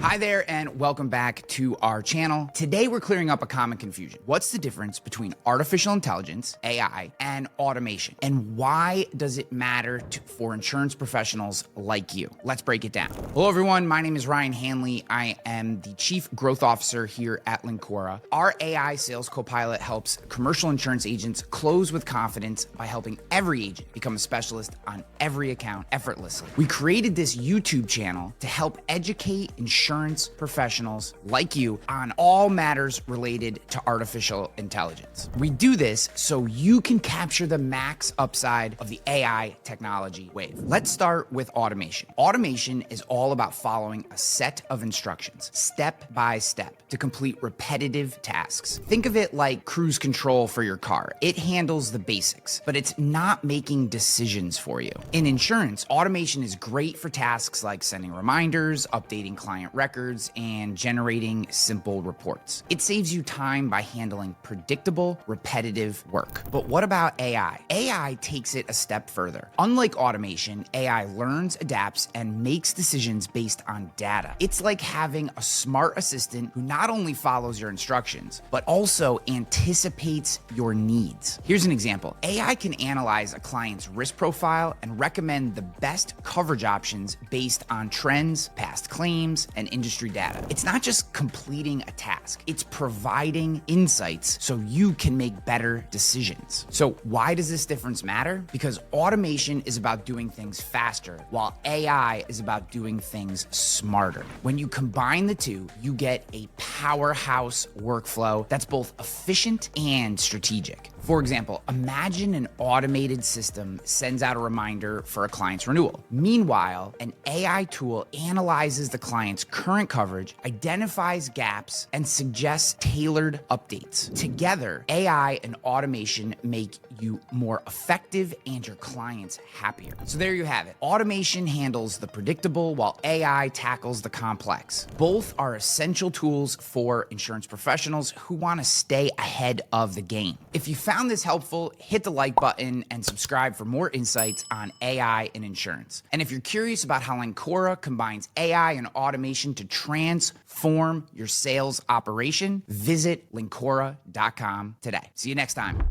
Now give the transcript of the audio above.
Hi there and welcome back to our channel. Today we're clearing up a common confusion. What's the difference between artificial intelligence, AI, and automation? And why does it matter for insurance professionals like you? Let's break it down. Hello everyone, my name is Ryan Hanley. I am the Chief Growth Officer here at Linqura. Our AI sales co-pilot helps commercial insurance agents close with confidence by helping every agent become a specialist on every account effortlessly. We created this YouTube channel to help educate insurance professionals like you on all matters related to artificial intelligence. We do this so you can capture the max upside of the AI technology wave. Let's start with automation. Automation is all about following a set of instructions, step by step, to complete repetitive tasks. Think of it like cruise control for your car. It handles the basics, but it's not making decisions for you. In insurance, automation is great for tasks like sending reminders, updating client records, and generating simple reports. It saves you time by handling predictable, repetitive work. But what about AI? AI takes it a step further. Unlike automation, AI learns, adapts, and makes decisions based on data. It's like having a smart assistant who not only follows your instructions, but also anticipates your needs. Here's an example. AI can analyze a client's risk profile and recommend the best coverage options based on trends, past claims, and industry data. It's not just completing a task, it's providing insights so you can make better decisions. So why does this difference matter? Because automation is about doing things faster, while AI is about doing things smarter. When you combine the two, you get a powerhouse workflow that's both efficient and strategic. For example, imagine an automated system sends out a reminder for a client's renewal. Meanwhile, an AI tool analyzes the client's current coverage, identifies gaps, and suggests tailored updates. Together, AI and automation make you more effective and your clients happier. So there you have it. Automation handles the predictable while AI tackles the complex. Both are essential tools for insurance professionals who want to stay ahead of the game. If you found this helpful, hit the like button and subscribe for more insights on AI and insurance. And if you're curious about how Linqura combines AI and automation to transform your sales operation, visit Linqura.com today. See you next time.